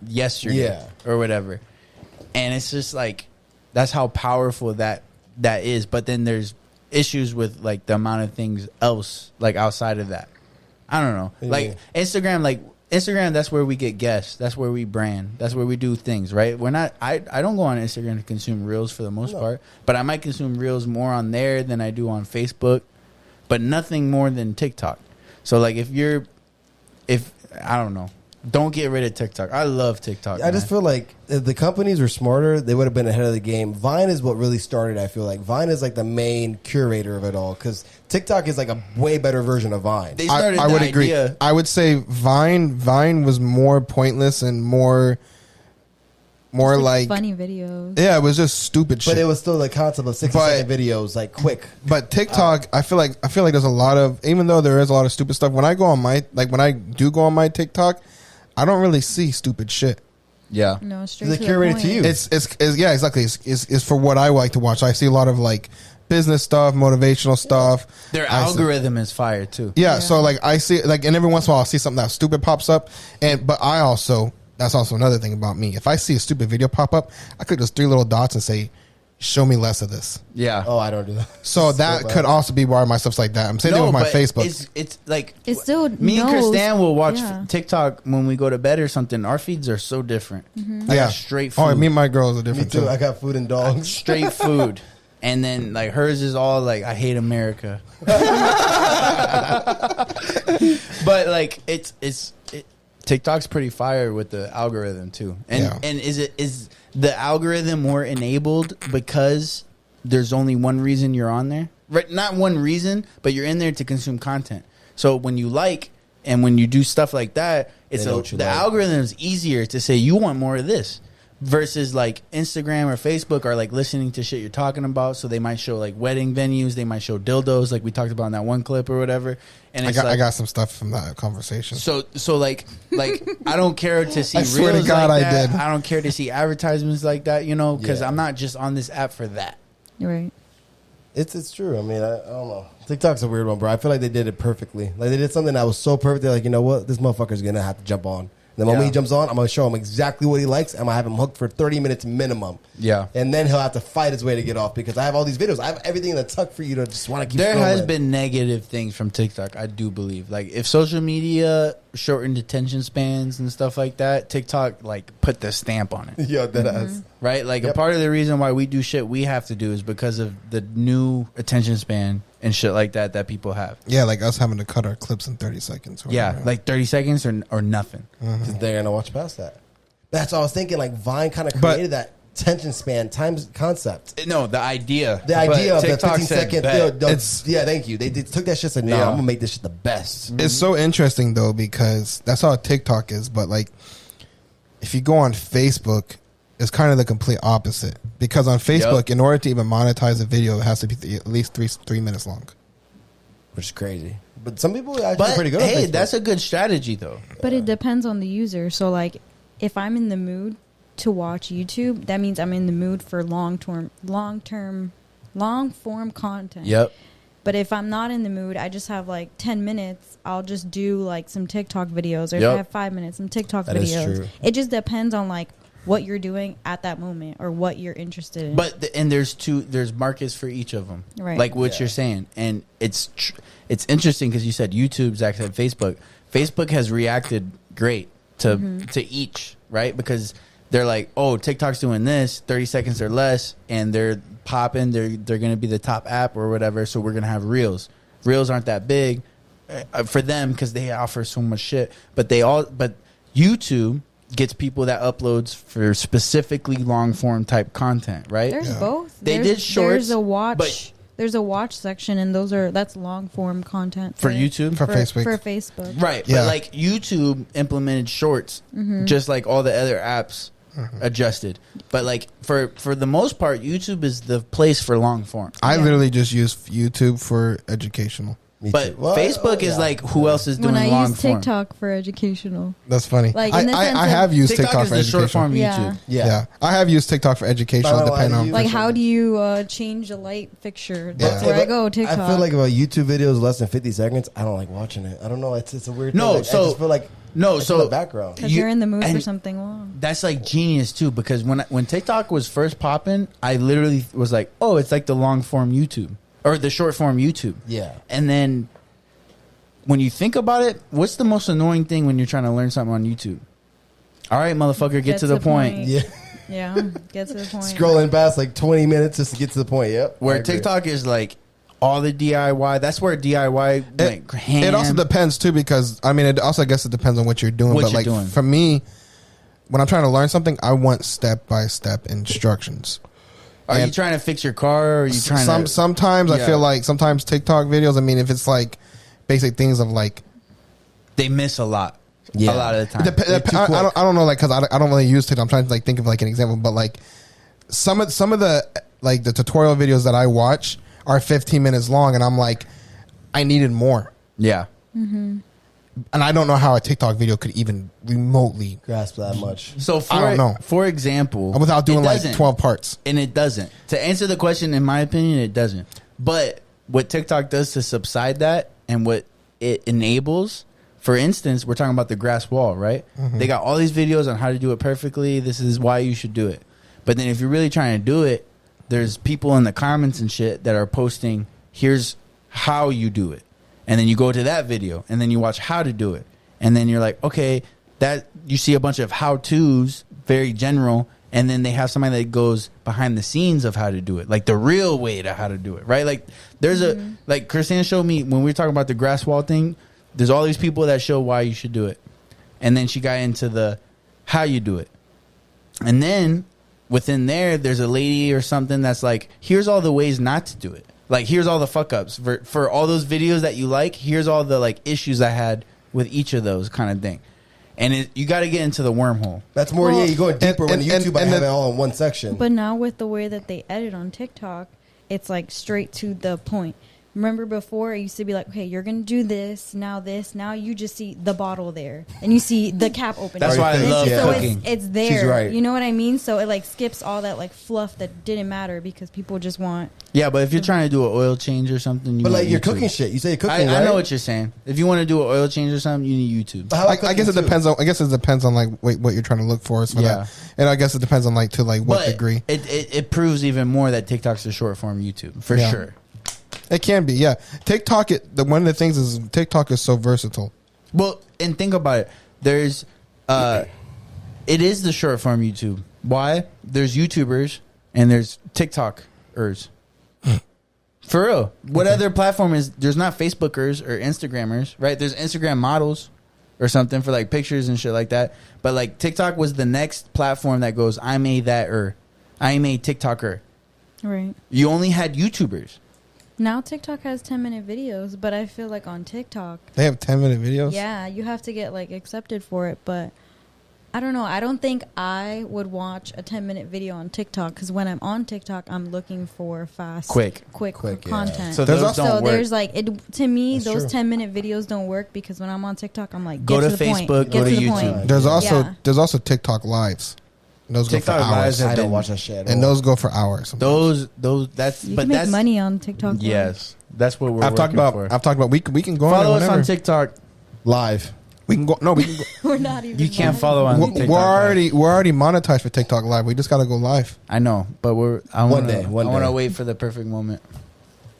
Speaker 3: yesterday or whatever. And it's just like, that's how powerful that is. But then there's issues with like the amount of things else like outside of that. I don't know. Like Instagram, that's where we get guests. That's where we brand. That's where we do things, right? We're not. I don't go on Instagram to consume reels for the most part, but I might consume reels more on there than I do on Facebook, but nothing more than TikTok. So like, if I don't know, don't get rid of TikTok. I love TikTok.
Speaker 5: I just feel like if the companies were smarter, they would have been ahead of the game. Vine is what really started. I feel like Vine is like the main curator of it all, because TikTok is like a way better version of Vine.
Speaker 3: They started
Speaker 2: I would
Speaker 3: the
Speaker 2: agree.
Speaker 3: idea-
Speaker 2: I would say Vine was more pointless and more like
Speaker 4: funny videos.
Speaker 2: yeah, it was just stupid shit.
Speaker 5: But it was still the concept of 60-second videos, like quick.
Speaker 2: But TikTok, I feel like there's a lot of, even though there is a lot of stupid stuff. When I do go on my TikTok, I don't really see stupid shit.
Speaker 3: Yeah.
Speaker 4: No, straight
Speaker 5: They
Speaker 4: to
Speaker 5: curate
Speaker 4: the
Speaker 5: it to
Speaker 4: point.
Speaker 5: you.
Speaker 2: It's yeah, exactly. It's for what I like to watch. I see a lot of like business stuff, motivational stuff.
Speaker 3: Their
Speaker 2: I see-
Speaker 3: algorithm is fire too.
Speaker 2: Yeah, so like I see like, and every once in a while I'll see something that stupid pops up, but I also, that's also another thing about me. If I see a stupid video pop up, I click those 3 little dots and say, "Show me less of this."
Speaker 3: Yeah.
Speaker 5: Oh, I don't do that.
Speaker 2: So that could also be why my stuff's like that. I'm saying it with my
Speaker 3: but
Speaker 2: Facebook.
Speaker 3: It's like
Speaker 4: It still
Speaker 3: me and
Speaker 4: knows-
Speaker 3: Kristan will watch
Speaker 4: yeah.
Speaker 3: TikTok when we go to bed or something. Our feeds are so different. I got straight food.
Speaker 2: Oh, me and my girls are
Speaker 5: Me
Speaker 2: different
Speaker 5: too.
Speaker 2: too.
Speaker 5: I got food and dogs.
Speaker 3: Straight food. And then like hers is all like I hate America. But like TikTok's pretty fire with the algorithm too. And
Speaker 2: Yeah.
Speaker 3: and is the algorithm more enabled because there's only one reason you're on there? Right, not one reason, but you're in there to consume content. So when you like and when you do stuff like that, it's
Speaker 5: They know what you
Speaker 3: the
Speaker 5: like.
Speaker 3: algorithm is easier to say you want more of this. Versus like Instagram or Facebook are like listening to shit you're talking about, so they might show like wedding venues, they might show dildos, like we talked about in that one clip or whatever. And it's
Speaker 2: I got some stuff from that conversation.
Speaker 3: so like I don't care to see
Speaker 2: I
Speaker 3: reels
Speaker 2: swear to God,
Speaker 3: like
Speaker 2: I
Speaker 3: that.
Speaker 2: did.
Speaker 3: I don't care to see advertisements like that, you know, because
Speaker 5: Yeah.
Speaker 3: I'm not just on this app for that.
Speaker 4: Right.
Speaker 5: It's true. I mean, I don't know. TikTok's a weird one, bro. I feel like they did it perfectly. Like they did something that was so perfect. They're like, you know what? This motherfucker's gonna have to jump on. The moment
Speaker 3: Yeah.
Speaker 5: he jumps on, I'm gonna show him exactly what he likes. I'm gonna have him hooked for 30 minutes minimum.
Speaker 3: Yeah.
Speaker 5: And then he'll have to fight his way to get off because I have all these videos. I have everything in the tuck for you to just want to keep.
Speaker 3: There
Speaker 5: scrolling.
Speaker 3: has been negative things from TikTok, I do believe. Like if social media shortened attention spans and stuff like that, TikTok like put the stamp on it.
Speaker 5: Yo, that ass.
Speaker 3: Right? Like a
Speaker 5: Yep.
Speaker 3: part of the reason why we do shit we have to do is because of the new attention span and shit like that people have.
Speaker 2: Yeah, like us having to cut our clips in 30 seconds. or
Speaker 3: Yeah,
Speaker 2: whatever.
Speaker 3: like 30 seconds or nothing.
Speaker 5: Because they're gonna watch past that. That's what I was thinking. Like Vine kind of
Speaker 2: But-
Speaker 5: created that attention span times concept.
Speaker 3: No, the idea.
Speaker 5: The idea
Speaker 3: But
Speaker 5: of the
Speaker 3: TikTok
Speaker 5: 15
Speaker 3: said
Speaker 5: second.
Speaker 3: bet.
Speaker 5: Yeah, thank you. They took that shit and said, "Nah,
Speaker 3: Yeah.
Speaker 5: I'm gonna make this shit the best."
Speaker 2: It's so interesting though because that's how TikTok is. But like, if you go on Facebook, it's kind of the complete opposite. Because on Facebook, in order to even monetize a video, it has to be at least 3 minutes long.
Speaker 5: Which is crazy. But some people are actually
Speaker 3: But
Speaker 5: pretty good.
Speaker 3: hey,
Speaker 5: on Facebook.
Speaker 3: that's a good strategy though.
Speaker 4: But it depends on the user. So like if I'm in the mood to watch YouTube, that means I'm in the mood for long form content.
Speaker 3: Yep.
Speaker 4: But if I'm not in the mood, I just have like 10 minutes, I'll just do like some TikTok videos. Or if
Speaker 3: Yep.
Speaker 4: I have 5 minutes, some TikTok
Speaker 5: That is
Speaker 4: videos.
Speaker 5: true.
Speaker 4: It just depends on like what you're doing at that moment or what you're interested in.
Speaker 3: But and there's markets for each of them,
Speaker 4: Right.
Speaker 3: like what
Speaker 5: Yeah.
Speaker 3: you're saying, and it's interesting because you said YouTube's actually Facebook. Facebook has reacted great to each, right? Because they're like, oh, TikTok's doing this, 30 seconds or less, and they're popping. They're going to be the top app or whatever. So we're going to have Reels. Reels aren't that big for them because they offer so much shit. But YouTube gets people that uploads for specifically long form type content, right?
Speaker 4: there's
Speaker 2: Yeah.
Speaker 4: both.
Speaker 3: They
Speaker 4: There's-
Speaker 3: did shorts,
Speaker 4: There's a watch.
Speaker 3: but-
Speaker 4: There's a watch section, and that's long form content
Speaker 3: For
Speaker 4: it.
Speaker 3: YouTube?
Speaker 2: For Facebook.
Speaker 4: For Facebook.
Speaker 3: Right,
Speaker 2: Yeah.
Speaker 3: but like YouTube implemented shorts, just like all the other apps adjusted. But like for the most part, YouTube is the place for long form.
Speaker 2: I
Speaker 4: Yeah.
Speaker 2: literally just use YouTube for educational.
Speaker 5: Me
Speaker 3: But
Speaker 5: too. Well,
Speaker 3: Facebook is
Speaker 5: yeah.
Speaker 3: like who else is doing
Speaker 4: When I
Speaker 3: long
Speaker 4: use
Speaker 3: form?
Speaker 4: TikTok for educational.
Speaker 2: That's funny.
Speaker 4: Like, in the sense
Speaker 2: I
Speaker 4: of-
Speaker 2: have used
Speaker 3: TikTok,
Speaker 2: TikTok
Speaker 3: is
Speaker 2: for
Speaker 3: the
Speaker 2: education.
Speaker 3: short form
Speaker 4: Yeah.
Speaker 3: YouTube.
Speaker 2: Yeah. I have used TikTok for educational,
Speaker 5: Not gonna lie
Speaker 2: depending
Speaker 5: to
Speaker 2: on.
Speaker 5: you.
Speaker 4: Like, how do you change a light fixture? That's
Speaker 2: Yeah.
Speaker 4: where I go. TikTok.
Speaker 5: I feel like if a YouTube video is less than 50 seconds, I don't like watching it. I don't know. It's a weird
Speaker 3: No,
Speaker 5: thing. Like,
Speaker 3: so-
Speaker 5: I just feel like
Speaker 3: No,
Speaker 5: it's
Speaker 3: so
Speaker 5: in the background.
Speaker 4: because
Speaker 3: you-
Speaker 4: you're in the mood for
Speaker 3: and-
Speaker 4: something long.
Speaker 3: That's like genius too, because when TikTok was first popping, I literally was like, oh, it's like the long form YouTube or the short form YouTube.
Speaker 5: Yeah.
Speaker 3: And then when you think about it, what's the most annoying thing when you're trying to learn something on YouTube? All right, motherfucker, get to the point.
Speaker 5: Yeah.
Speaker 4: Yeah, get to the point.
Speaker 5: Scrolling past like 20 minutes just to get to the point. Yep. I
Speaker 3: Where
Speaker 5: agree.
Speaker 3: TikTok is like all the DIY. That's where DIY like ham.
Speaker 2: It also depends too, because I mean, it also I guess it depends on what you're doing.
Speaker 3: What
Speaker 2: but
Speaker 3: you're
Speaker 2: like
Speaker 3: doing.
Speaker 2: for me, when I'm trying to learn something, I want step by step instructions.
Speaker 3: Are you
Speaker 2: and-
Speaker 3: trying to fix your car? Or are you trying to?
Speaker 2: Sometimes I
Speaker 3: Yeah.
Speaker 2: feel like sometimes TikTok videos. I mean, if it's like basic things of like
Speaker 3: They miss a lot.
Speaker 5: Yeah.
Speaker 3: A lot of the time.
Speaker 2: They're too quick. I don't know, like, because I don't really use TikTok. I'm trying to like think of like an example, but like some of the like the tutorial videos that I watch are 15 minutes long, and I'm like, I needed more.
Speaker 3: Yeah.
Speaker 2: and I don't know how a TikTok video could even remotely
Speaker 5: grasp that much.
Speaker 3: So
Speaker 2: I don't know.
Speaker 3: For example,
Speaker 2: without doing
Speaker 3: it
Speaker 2: like
Speaker 3: doesn't.
Speaker 2: 12 parts.
Speaker 3: And it doesn't. To answer the question, in my opinion, it doesn't. But what TikTok does to subside that and what it enables, for instance, we're talking about the grass wall, right?
Speaker 2: Mm-hmm.
Speaker 3: They got all these videos on how to do it perfectly. This is why you should do it. But then if you're really trying to do it, there's people in the comments and shit that are posting, here's how you do it. And then you go to that video and then you watch how to do it. And then you're like, okay, that you see a bunch of how-tos, very general, and then they have somebody that goes behind the scenes of how to do it, like the real way to how to do it, right? Like there's like Christina showed me when we were talking about the grass wall thing, there's all these people that show why you should do it. And then she got into the how you do it. And then within there's a lady or something that's like, here's all the ways not to do it. Like, here's all the fuck ups for all those videos that you like. Here's all the like issues I had with each of those kind of thing. And you got to get into the wormhole.
Speaker 5: That's more.
Speaker 4: Well,
Speaker 5: You go deeper when YouTube. I have it all in one section.
Speaker 4: But now with the way that they edit on TikTok, it's like straight to the point. Remember before it used to be like, okay, you're gonna do this. Now you just see the bottle there, and you see the cap open.
Speaker 3: That's why I love
Speaker 4: so
Speaker 3: cooking.
Speaker 4: it's there.
Speaker 5: She's right.
Speaker 4: You know what I mean? So it like skips all that like fluff that didn't matter because people just want.
Speaker 3: Yeah, but if you're trying to do an oil change or something, you
Speaker 5: But
Speaker 3: want
Speaker 5: like you're
Speaker 3: YouTube.
Speaker 5: cooking shit. You say you're cooking.
Speaker 3: I
Speaker 5: right?
Speaker 3: know what you're saying. If you want to do an oil change or something, you need YouTube.
Speaker 5: But how about
Speaker 2: I guess it
Speaker 5: cooking, too?
Speaker 2: depends on. I guess it depends on like what you're trying to look for. For
Speaker 3: Yeah.
Speaker 2: that. And I guess it depends on like to like what
Speaker 3: But
Speaker 2: degree.
Speaker 3: it proves even more that TikTok's a short form YouTube for
Speaker 2: Yeah.
Speaker 3: sure.
Speaker 2: It can be, yeah. TikTok. One of the things is TikTok is so versatile.
Speaker 3: Well, and think about it. There's, it is the short form YouTube. Why? There's YouTubers and there's TikTokers. For real. What other platform is, there's not Facebookers or Instagrammers, right? There's Instagram models or something for like pictures and shit like that. But like TikTok was the next platform that goes, I'm a TikToker.
Speaker 4: Right.
Speaker 3: You only had YouTubers.
Speaker 4: Now TikTok has 10-minute videos, but I feel like on TikTok,
Speaker 2: They have 10-minute videos.
Speaker 4: yeah, you have to get like accepted for it. But I don't know. I don't think I would watch a 10-minute video on TikTok because when I'm on TikTok, I'm looking for fast,
Speaker 3: Quick,
Speaker 5: yeah.
Speaker 4: content.
Speaker 3: So
Speaker 2: There's
Speaker 3: those
Speaker 2: also-
Speaker 3: don't
Speaker 4: So
Speaker 3: work.
Speaker 4: there's like to me,
Speaker 5: That's
Speaker 4: those
Speaker 5: true.
Speaker 4: 10-minute videos don't work because when I'm on TikTok, I'm like,
Speaker 3: Go
Speaker 4: get
Speaker 3: to
Speaker 4: the point.
Speaker 3: Facebook,
Speaker 4: Get
Speaker 3: go to
Speaker 4: the
Speaker 3: YouTube.
Speaker 4: point.
Speaker 2: There's also
Speaker 4: Yeah.
Speaker 2: there's also TikTok lives. And those
Speaker 3: TikTok
Speaker 2: go for
Speaker 3: lives
Speaker 2: hours.
Speaker 3: have
Speaker 5: I don't
Speaker 3: been-
Speaker 5: watch that shit. At
Speaker 2: And
Speaker 5: all.
Speaker 2: those go for hours. sometimes.
Speaker 3: those that's
Speaker 4: You
Speaker 3: but
Speaker 4: can make
Speaker 3: that's
Speaker 4: money on TikTok. Live.
Speaker 3: yes, that's what we're
Speaker 2: I've talked
Speaker 3: working
Speaker 2: about.
Speaker 3: for.
Speaker 2: I've talked about. We can go
Speaker 3: Follow
Speaker 2: on
Speaker 3: us
Speaker 2: whenever.
Speaker 3: on TikTok.
Speaker 5: live.
Speaker 2: We can go. No, we can go.
Speaker 4: We're not even.
Speaker 3: You can't
Speaker 4: live.
Speaker 3: follow on
Speaker 2: we're,
Speaker 3: TikTok.
Speaker 2: we're already monetized for TikTok live. We just got to go live.
Speaker 3: I know, but I
Speaker 5: One day.
Speaker 3: I want to
Speaker 5: day.
Speaker 3: wait for the perfect moment.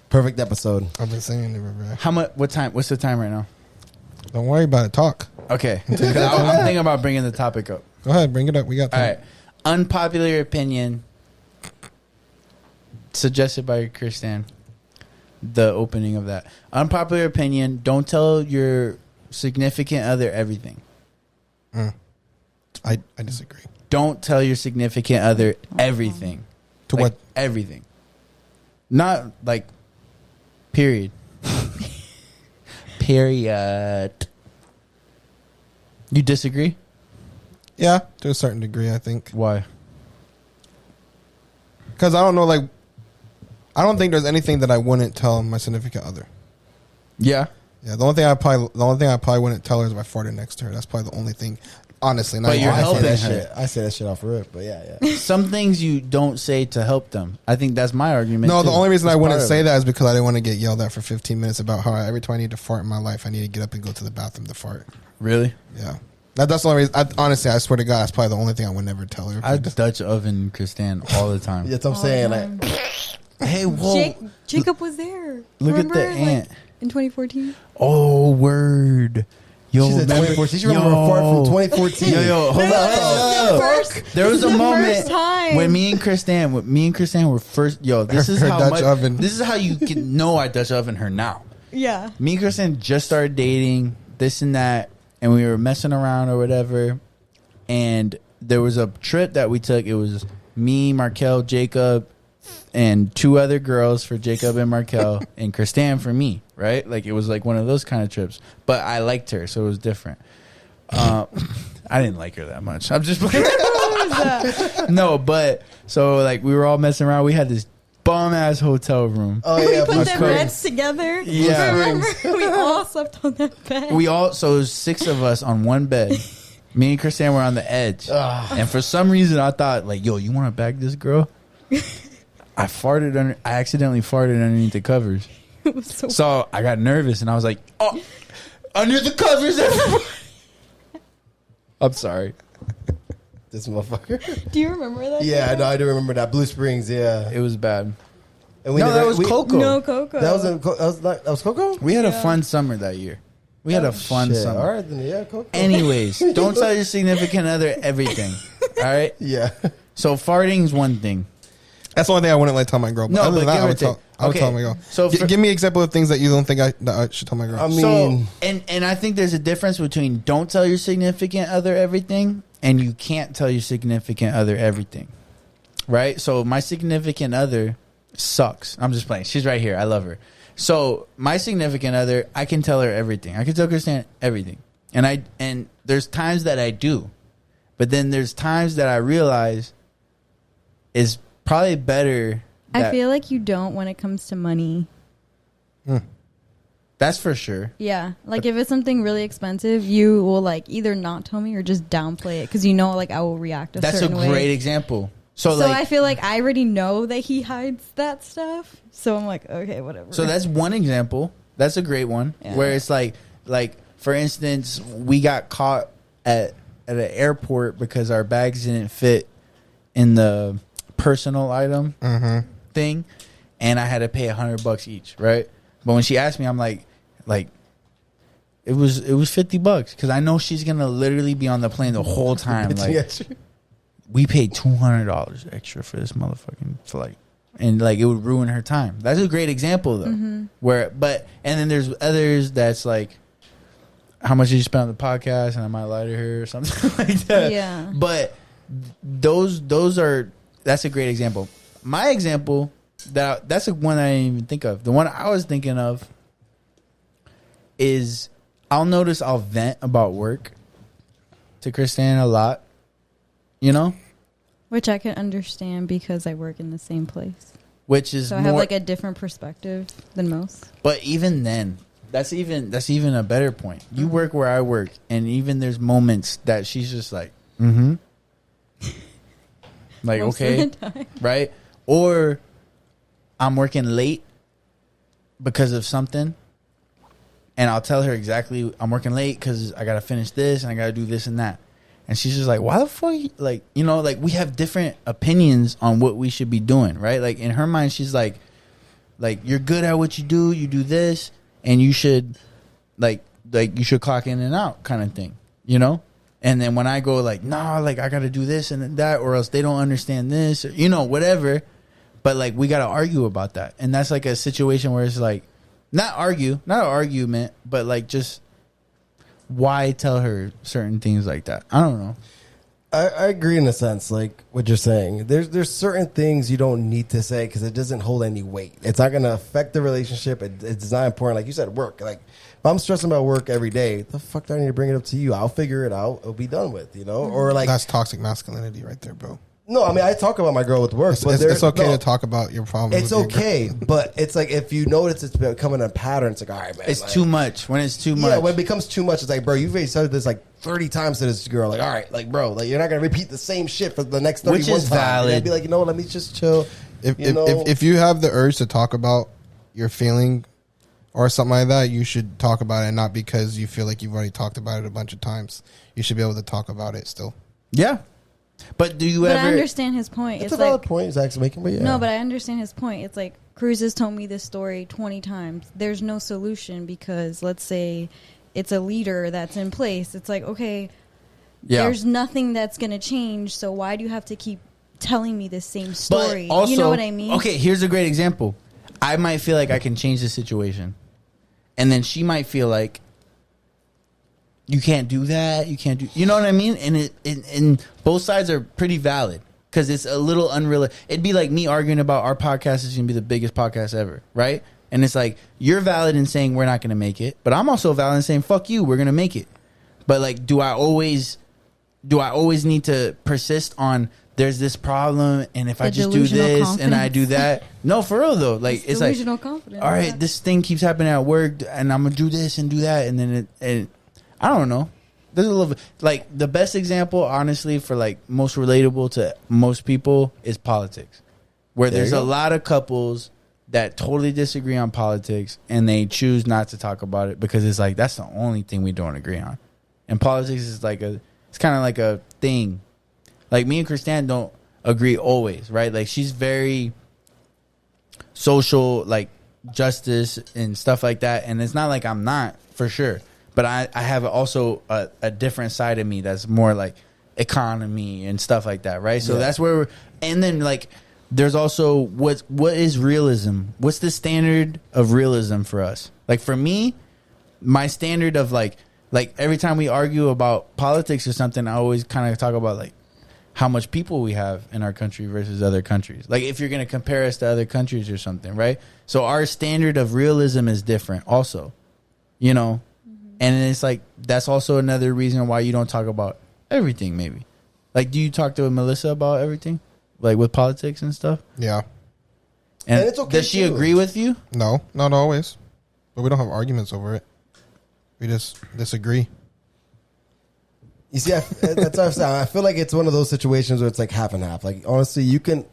Speaker 5: Perfect episode.
Speaker 2: I've been saying it. Bro.
Speaker 3: How much? What time? What's the time right now?
Speaker 2: Don't worry about it. Talk.
Speaker 3: Okay, 'Cause I'm thinking about bringing the topic up.
Speaker 2: Go ahead. Bring it up. We got
Speaker 3: All
Speaker 2: time.
Speaker 3: right, unpopular opinion suggested by Christian. The opening of that unpopular opinion: don't tell your significant other everything.
Speaker 2: I disagree.
Speaker 3: Don't tell your significant other everything.
Speaker 2: To
Speaker 3: Like,
Speaker 2: what?
Speaker 3: everything. Not like period. Period. You disagree?
Speaker 2: Yeah, to a certain degree, I think.
Speaker 3: Why?
Speaker 2: Because I don't know. Like, I don't think there's anything that I wouldn't tell my significant other.
Speaker 3: Yeah.
Speaker 2: Yeah, the only thing I probably wouldn't tell her is if I farted next to her. That's probably the only thing. Honestly, not
Speaker 3: But
Speaker 2: even-
Speaker 3: you're
Speaker 5: I say
Speaker 3: helping
Speaker 5: that
Speaker 3: her.
Speaker 5: shit. I say that shit off rip. But yeah.
Speaker 3: Some things you don't say to help them. I think that's my argument.
Speaker 2: No, the
Speaker 3: too.
Speaker 2: only reason
Speaker 3: It's
Speaker 2: I wouldn't
Speaker 3: part of
Speaker 2: say
Speaker 3: it.
Speaker 2: that is because I didn't want to get yelled at for 15 minutes about how every time I need to fart in my life, I need to get up and go to the bathroom to fart.
Speaker 3: Really?
Speaker 2: Yeah. That's the only reason. Honestly, I swear to God, that's probably the only thing I would never tell her.
Speaker 3: I Dutch oven Christian all the time.
Speaker 5: That's what I'm
Speaker 4: All
Speaker 5: saying.
Speaker 4: the
Speaker 5: Like,
Speaker 4: time.
Speaker 3: Hey, whoa.
Speaker 4: Jacob was there.
Speaker 3: Look at
Speaker 4: Remember,
Speaker 3: the ant.
Speaker 4: in 2014.
Speaker 3: Oh, word. Yo,
Speaker 5: she said
Speaker 3: remember-
Speaker 5: 2014. She remember a fart from 2014.
Speaker 3: Yo, hold on. There was a
Speaker 4: the
Speaker 3: moment
Speaker 4: first time.
Speaker 3: when me and Christian were first. Yo, this is
Speaker 2: Her
Speaker 3: how
Speaker 2: Dutch
Speaker 3: much.
Speaker 2: oven.
Speaker 3: This is how you can know I Dutch oven her now.
Speaker 4: Yeah.
Speaker 3: Me and Christian just started dating, this and that, and we were messing around or whatever. And there was a trip that we took. It was me, Markel, Jacob, and two other girls for Jacob and Markel, and Christian for me. Right? Like it was like one of those kind of trips. But I liked her, so it was different. I didn't like her that much. I'm just playing. No, but so like we were all messing around. We had this bum ass hotel room.
Speaker 5: Oh
Speaker 4: We
Speaker 5: yeah,
Speaker 4: put
Speaker 5: Blue
Speaker 4: the
Speaker 5: Springs.
Speaker 4: beds together.
Speaker 3: Yeah.
Speaker 4: Remember? We all slept on that bed.
Speaker 3: So it was 6 of us on one bed. Me and Christian were on the edge.
Speaker 5: Ah.
Speaker 3: And for some reason I thought like, yo, you want to bag this girl? I accidentally farted underneath the covers.
Speaker 4: It was so
Speaker 3: So I got nervous and I was like, oh, under the covers, everybody. I'm sorry.
Speaker 5: This motherfucker.
Speaker 4: Do you remember that?
Speaker 5: Yeah, no, I do remember that Blue Springs. Yeah,
Speaker 3: It was bad.
Speaker 5: and
Speaker 3: No, that was Coco.
Speaker 4: No, Coco.
Speaker 5: That was Coco.
Speaker 3: We had a
Speaker 4: Yeah.
Speaker 3: fun summer that year. We had a fun
Speaker 5: Shit.
Speaker 3: summer.
Speaker 5: All right, then yeah, Coco.
Speaker 3: Anyways, don't tell your significant other everything. All right?
Speaker 5: Yeah,
Speaker 3: So farting's one thing.
Speaker 2: That's the only thing I wouldn't like tell my girl. But
Speaker 3: No,
Speaker 2: other
Speaker 3: but
Speaker 2: than that,
Speaker 3: give
Speaker 2: I
Speaker 3: or
Speaker 2: would tell.
Speaker 3: take.
Speaker 2: I would
Speaker 3: Okay.
Speaker 2: tell my girl.
Speaker 3: So for-
Speaker 2: Give me an example of things that you don't think that I should tell my girl.
Speaker 5: I mean,
Speaker 3: So and I think there's a difference between don't tell your significant other everything and you can't tell your significant other everything. Right? So my significant other sucks. I'm just playing. She's right here. I love her. So my significant other, I can tell her everything. I can tell Christian everything. And there's times that I do. But then there's times that I realize is probably better
Speaker 4: I
Speaker 3: that-
Speaker 4: feel like you don't when it comes to money.
Speaker 3: that's for sure.
Speaker 4: Yeah, like if it's something really expensive, you will like either not tell me or just downplay it because you know like I will react a
Speaker 3: That's a
Speaker 4: certain
Speaker 3: great
Speaker 4: way.
Speaker 3: example. So,
Speaker 4: So
Speaker 3: like
Speaker 4: I feel like I already know that he hides that stuff. So I'm like, okay, whatever.
Speaker 3: so that's one example. That's a great one.
Speaker 4: Yeah.
Speaker 3: Where it's like for instance, we got caught at an airport because our bags didn't fit in the personal item thing, and I had to pay $100 each, right? But when she asked me, I'm like it was $50 because I know she's gonna literally be on the plane the whole time. Like we paid $200 extra for this motherfucking flight, and like it would ruin her time. That's a great example though. And then there's others that's like, how much did you spend on the podcast? And I might lie to her or something like that.
Speaker 4: Yeah.
Speaker 3: But that's a great example. My example that's the one I didn't even think of. The one I was thinking of is I'll vent about work to Christiane a lot. You know?
Speaker 4: Which I can understand because I work in the same place.
Speaker 3: Which is
Speaker 4: So I have like a different perspective than most.
Speaker 3: But even then, that's even a better point. You work where I work, and even there's moments that she's just like, like,
Speaker 4: Most of
Speaker 3: okay,
Speaker 4: the time.
Speaker 3: right? Or I'm working late because of something, and I'll tell her exactly I'm working late because I got to finish this and I got to do this and that. And she's just like, why the fuck? Like, you know, like we have different opinions on what we should be doing, right? Like in her mind, she's like you're good at what you do this, and you should like you should clock in and out kind of thing, you know? And then when I go like, nah, like I got to do this and that, or else they don't understand this, or, you know, whatever. But like we got to argue about that. And that's like a situation where it's like, not an argument, but like just why tell her certain things like that? I don't know.
Speaker 5: I agree in a sense, like what you're saying. There's certain things you don't need to say because it doesn't hold any weight. It's not going to affect the relationship. It's not important. Like you said, work. Like if I'm stressing about work every day, the fuck do I need to bring it up to you? I'll figure it out. It'll be done with, you know? Or like
Speaker 2: That's toxic masculinity right there, bro.
Speaker 5: no, I mean I talk about my girl with work, but
Speaker 2: It's okay
Speaker 5: no,
Speaker 2: to talk about your problems.
Speaker 5: It's
Speaker 2: with your girl.
Speaker 5: okay, but it's like if you notice it's becoming a pattern, it's like all right, man.
Speaker 3: It's
Speaker 5: like,
Speaker 3: too much. When it's too much.
Speaker 5: Yeah, when it becomes too much, it's like, bro, you've already said this like 30 times to this girl. Like, all right, like, bro, like you're not gonna repeat the same shit for the next 31
Speaker 3: Which is
Speaker 5: times.
Speaker 3: valid.
Speaker 5: I'd be like, you know what? Let me just chill.
Speaker 2: If you have the urge to talk about your feeling or something like that, you should talk about it, not because you feel like you've already talked about it a bunch of times. You should be able to talk about it still.
Speaker 3: Yeah. But do you
Speaker 4: But
Speaker 3: ever...
Speaker 4: I understand his point.
Speaker 5: It's
Speaker 4: It's
Speaker 5: a valid
Speaker 4: like
Speaker 5: point Zach's making, but yeah.
Speaker 4: no, but I understand his point. It's like Cruz has told me this story 20 times. There's no solution because let's say it's a leader that's in place. It's like, okay,
Speaker 3: Yeah.
Speaker 4: there's nothing that's going to change. So why do you have to keep telling me the same
Speaker 3: But
Speaker 4: story?
Speaker 3: also,
Speaker 4: you know what I mean?
Speaker 3: Okay, here's a great example. I might feel like I can change the situation. And then she might feel like you can't do that. You can't do... You know what I mean? And both sides are pretty valid because it's a little unrealistic. It'd be like me arguing about our podcast is going to be the biggest podcast ever, right? And it's like, you're valid in saying we're not going to make it, but I'm also valid in saying, fuck you, we're going to make it. But like, do I always need to persist on there's this problem, and if I
Speaker 4: The
Speaker 3: just do
Speaker 4: delusional
Speaker 3: this and I
Speaker 4: confidence.
Speaker 3: do that, no, for real though, like it's like,
Speaker 4: delusional confidence.
Speaker 3: all right, this thing keeps happening at work, and I'm gonna do this and do that, and then I don't know. There's a little like the best example, honestly, for like most relatable to most people is politics, where
Speaker 5: There
Speaker 3: there's
Speaker 5: you
Speaker 3: a
Speaker 5: go.
Speaker 3: lot of couples that totally disagree on politics, and they choose not to talk about it because it's like that's the only thing we don't agree on. And politics is like it's kind of like a thing. Like me and Christiane don't agree always, right? Like she's very social, like justice and stuff like that, and it's not like I'm not, for sure. But I have also a different side of me that's more like economy and stuff like that, right? So
Speaker 5: Yeah.
Speaker 3: that's where and then like there's also what is realism? What's the standard of realism for us? Like for me, my standard of like every time we argue about politics or something, I always kind of talk about like how much people we have in our country versus other countries. Like if you're going to compare us to other countries or something, right? So our standard of realism is different also, you know? And it's like, that's also another reason why you don't talk about everything, maybe. Like, do you talk to Melissa about everything? Like with politics and stuff?
Speaker 2: Yeah.
Speaker 3: And
Speaker 5: it's okay,
Speaker 3: does she
Speaker 5: too.
Speaker 3: agree with you?
Speaker 2: No, not always. But we don't have arguments over it. We just disagree.
Speaker 5: You see, that's what I'm saying. I feel like it's one of those situations where it's like half and half. Like honestly, you can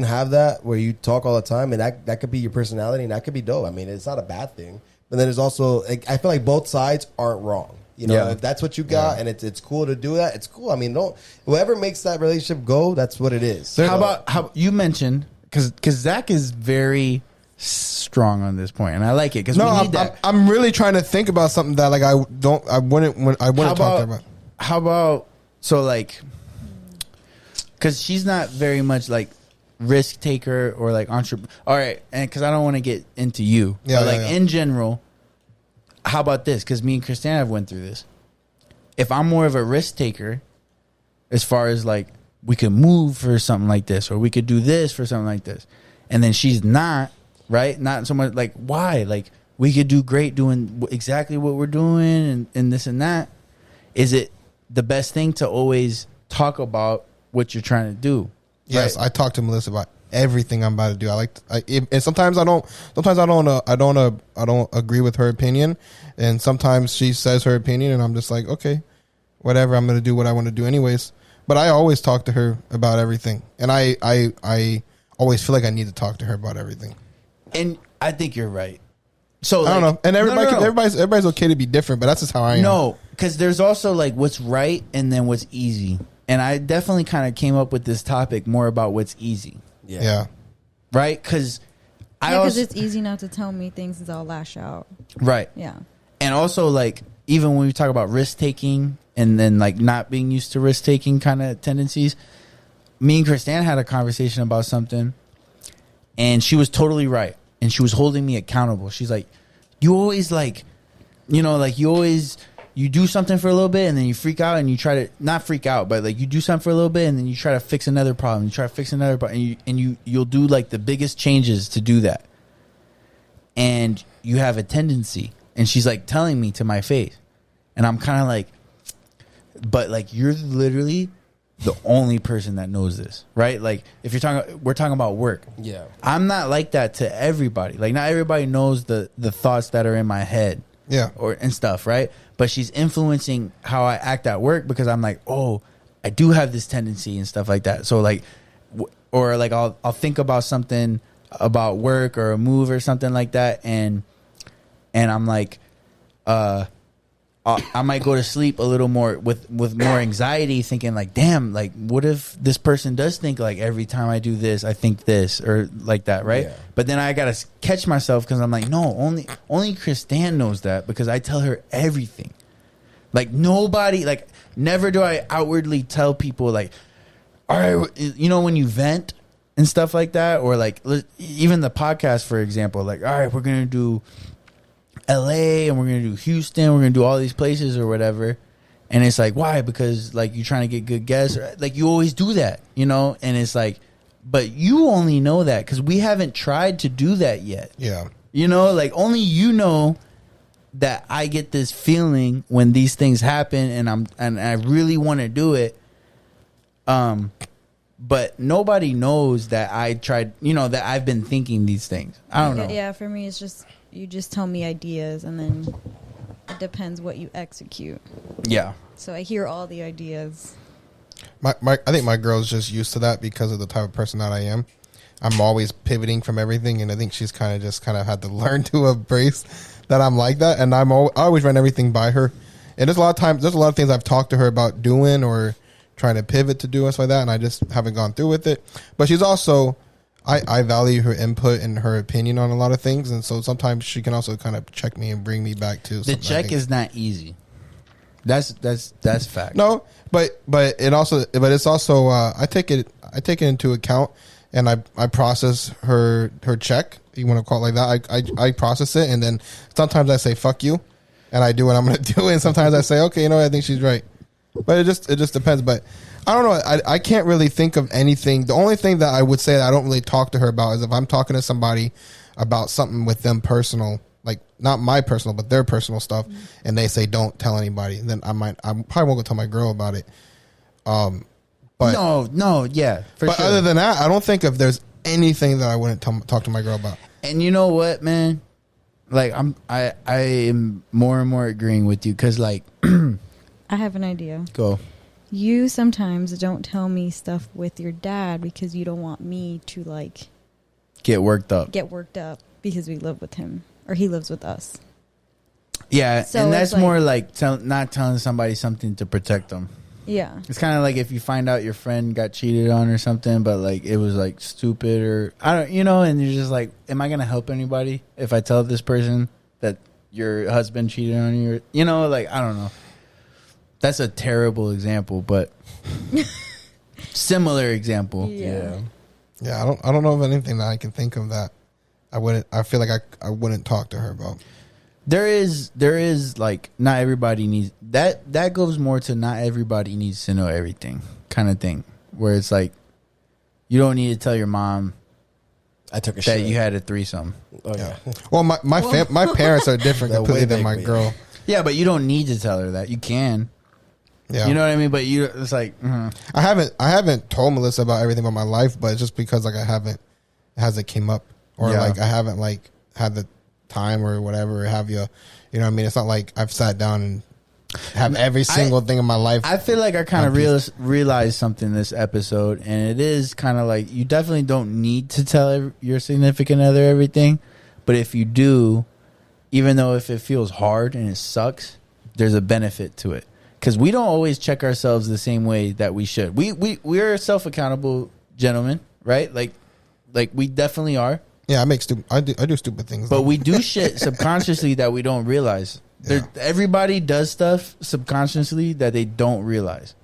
Speaker 5: have that where you talk all the time, and that could be your personality, and that could be dope. I mean, it's not a bad thing. But then there's also, like, I feel like both sides aren't wrong. You know,
Speaker 3: Yeah.
Speaker 5: if that's what you got, and it's cool to do that, it's cool. I mean, whoever makes that relationship go, that's what it is.
Speaker 3: How about how you mentioned, because Zach is very strong on this point, and I like it because
Speaker 2: No,
Speaker 3: we need that.
Speaker 2: I'm really trying to think about something that like I wouldn't talk to her about.
Speaker 3: How about so like, because she's not very much like risk taker or like entrepreneur. All right, and because I don't want to get into you,
Speaker 2: Yeah,
Speaker 3: but like
Speaker 2: yeah.
Speaker 3: in general, how about this? Because me and Christiane have went through this. If I'm more of a risk taker, as far as like we could move for something like this, or we could do this for something like this, and then she's not, right? Not so much like why? Like we could do great doing exactly what we're doing and this and that. Is it the best thing to always talk about what you're trying to do?
Speaker 2: Yes,
Speaker 3: right?
Speaker 2: I talk to Melissa about everything I'm about to do. And sometimes I don't agree with her opinion, and sometimes she says her opinion, and I'm just like, okay, whatever. I'm going to do what I want to do anyways. But I always talk to her about everything, and I always feel like I need to talk to her about everything.
Speaker 3: And I think you're right. So
Speaker 2: I don't know, and everybody,
Speaker 3: No.
Speaker 2: everybody's okay to be different, but that's just how I am.
Speaker 3: No, because there's also like what's right and then what's easy. And I definitely kind of came up with this topic more about what's easy,
Speaker 2: Yeah.
Speaker 3: right? Because
Speaker 4: Because it's easy not to tell me things as I'll lash out.
Speaker 3: right.
Speaker 4: Yeah.
Speaker 3: And also like even when we talk about risk taking and then like not being used to risk taking kind of tendencies, me and Christiane had a conversation about something, and she was totally right, and she was holding me accountable. She's like, you always like, you know, like you do something for a little bit and then you freak out and you try to not freak out, but like you do something for a little bit and then you try to fix another problem. You try to fix another problem, and you'll do like the biggest changes to do that. And you have a tendency, and she's like telling me to my face, and I'm kind of like, but like you're literally the only person that knows this, right? Like if we're talking about work.
Speaker 5: Yeah.
Speaker 3: I'm not like that to everybody. Like not everybody knows the thoughts that are in my head.
Speaker 2: Yeah.
Speaker 3: And stuff, right? But she's influencing how I act at work because I'm like, oh, I do have this tendency and stuff like that. So like, or like I'll think about something about work or a move or something like that, and I'm like, I might go to sleep a little more with more anxiety, thinking like, damn, like what if this person does think like every time I do this, I think this or like that, right?
Speaker 5: Yeah.
Speaker 3: But then I gotta catch myself because I'm like, no, only Christiane knows that because I tell her everything. Like nobody, like never do I outwardly tell people like, all right, you know, when you vent and stuff like that, or like even the podcast, for example, like, all right, we're gonna do LA and we're gonna do Houston, we're gonna do all these places or whatever, and it's like, why? Because like you're trying to get good guests, or, like you always do that, you know, and it's like, but you only know that because we haven't tried to do that yet.
Speaker 2: Yeah.
Speaker 3: You know, like only you know that I get this feeling when these things happen, and I really want to do it. but nobody knows that I tried, that I've been thinking these things. I don't know.
Speaker 4: Yeah, for me, it's just, you just tell me ideas, and then it depends what you execute.
Speaker 3: Yeah.
Speaker 4: So I hear all the ideas.
Speaker 2: I think my girl's just used to that because of the type of person that I am. I'm always pivoting from everything, and I think she's kind of had to learn to embrace that I'm like that. And I always run everything by her. And there's a lot of things I've talked to her about doing or trying to pivot to do and stuff like that, and I just haven't gone through with it. But she's also, I value her input and her opinion on a lot of things, and so sometimes she can also kind of check me and bring me back to
Speaker 3: the check is not easy. That's fact.
Speaker 2: No, but it's also I take it into account, and I process her check. You want to call it like that? I process it, and then sometimes I say fuck you, and I do what I'm going to do, and sometimes I say okay, I think she's right. But it just depends. But I don't know. I can't really think of anything. The only thing that I would say that I don't really talk to her about is if I'm talking to somebody about something with them personal, like not my personal, but their personal stuff, and they say don't tell anybody, then I probably won't go tell my girl about it. But
Speaker 3: yeah.
Speaker 2: But
Speaker 3: sure.
Speaker 2: other than that, I don't think if there's anything that I wouldn't talk to my girl about.
Speaker 3: And you know what, man? Like I am more and more agreeing with you because like.
Speaker 4: I have an idea.
Speaker 3: Go.
Speaker 4: You sometimes don't tell me stuff with your dad because you don't want me to like
Speaker 3: get worked up
Speaker 4: because we live with him or he lives with us.
Speaker 3: Yeah,
Speaker 4: so
Speaker 3: and that's more like not telling somebody something to protect them.
Speaker 4: Yeah.
Speaker 3: It's kind of like if you find out your friend got cheated on or something, but like it was like stupid or I don't, and you're just like, am I going to help anybody if I tell this person that your husband cheated on you? Like, I don't know. That's a terrible example, but similar example.
Speaker 4: Yeah.
Speaker 2: Yeah, I don't know of anything that I can think of that I feel like I wouldn't talk to her about.
Speaker 3: There is like not everybody needs that goes more to not everybody needs to know everything kind of thing, where it's like you don't need to tell your mom
Speaker 5: I took a
Speaker 3: that
Speaker 5: shit.
Speaker 3: you had a threesome.
Speaker 5: Oh yeah.
Speaker 2: Well, my parents are different
Speaker 5: They're
Speaker 2: completely
Speaker 5: way
Speaker 2: than
Speaker 5: big,
Speaker 2: my
Speaker 5: yeah.
Speaker 2: girl.
Speaker 3: Yeah, but you don't need to tell her that. You can.
Speaker 2: Yeah.
Speaker 3: You know what I mean? But it's like
Speaker 2: I haven't told Melissa about everything about my life, but it's just because like it hasn't came up, or
Speaker 3: Yeah.
Speaker 2: like I haven't like had the time or whatever, or have you know what I mean? It's not like I've sat down and have every single thing in my life.
Speaker 3: I feel like I kind of realized something this episode, and it is kind of like you definitely don't need to tell your significant other everything, but if you do, even though if it feels hard and it sucks, there's a benefit to it. Because we don't always check ourselves the same way that we should. We're self-accountable gentlemen, right? Like we definitely are.
Speaker 2: Yeah, I do stupid things,
Speaker 3: but
Speaker 2: though.
Speaker 3: we do shit subconsciously that we don't realize.
Speaker 2: Yeah.
Speaker 3: Everybody does stuff subconsciously that they don't realize.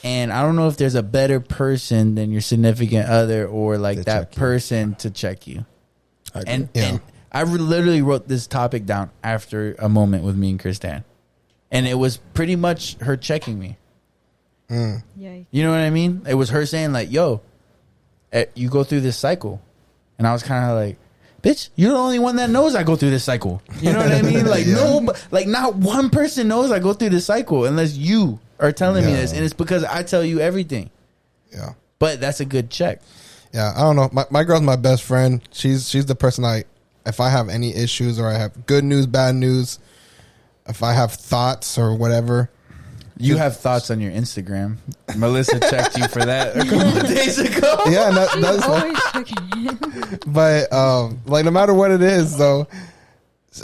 Speaker 3: And I don't know if there's a better person than your significant other or like that person to check you. And I literally wrote this topic down after a moment with me and Kristan. And it was pretty much her checking me.
Speaker 4: Yikes.
Speaker 3: You know what I mean? It was her saying like, yo, you go through this cycle. And I was kind of like, bitch, you're the only one that knows I go through this cycle. You know what I mean? Like, not one person knows I go through this cycle unless you are telling me this. And it's because I tell you everything.
Speaker 2: Yeah.
Speaker 3: But that's a good check.
Speaker 2: Yeah, I don't know. My girl's my best friend. She's the person if I have any issues or I have good news, bad news, if I have thoughts or whatever.
Speaker 3: You have thoughts on your Instagram. Melissa checked you for that a couple of days ago.
Speaker 2: Yeah, that's
Speaker 4: Always checking in.
Speaker 2: but like no matter what it is though,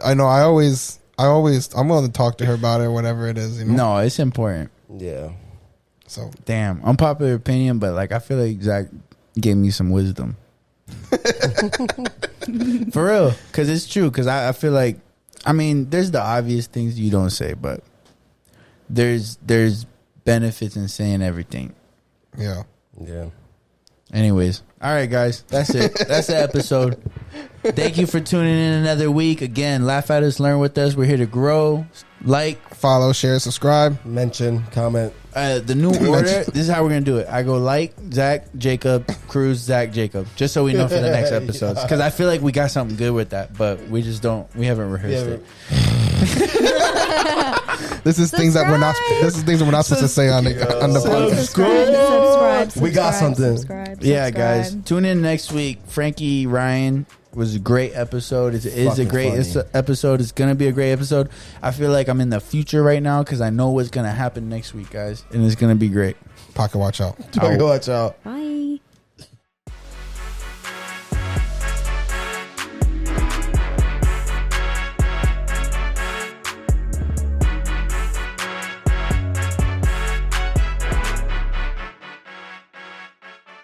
Speaker 2: I know I'm willing to talk to her about it or whatever it is,
Speaker 3: No, it's important.
Speaker 5: Yeah.
Speaker 2: So
Speaker 3: damn, unpopular opinion, but like I feel like Zach gave me some wisdom. For real, because it's true. Because I feel like, I mean, there's the obvious things you don't say, but there's benefits in saying everything.
Speaker 2: Yeah.
Speaker 3: Anyways, all right, guys, that's it. That's the episode. Thank you for tuning in another week. Again, laugh at us, learn with us. We're here to grow. Like,
Speaker 2: follow, share, subscribe,
Speaker 5: mention, comment.
Speaker 3: The new order. This is how we're gonna do it. I go like Zach, Jacob, Cruz, Zach, Jacob, just so we know for the next episodes. Because I feel like we got something good with that, but we just don't. We haven't rehearsed it.
Speaker 2: This is things that we're not. This is things that we're not supposed to say on the podcast.
Speaker 4: Subscribe.
Speaker 5: We got something.
Speaker 3: Yeah, guys, tune in next week. Frankie Ryan was a great episode. It is a
Speaker 5: Fucking
Speaker 3: great
Speaker 5: funny.
Speaker 3: episode. It's gonna be a great episode. I feel like I'm in the future right now because I know what's gonna happen next week, guys, and it's gonna be great.
Speaker 2: Pocket, watch out.
Speaker 5: Watch out.
Speaker 4: Bye.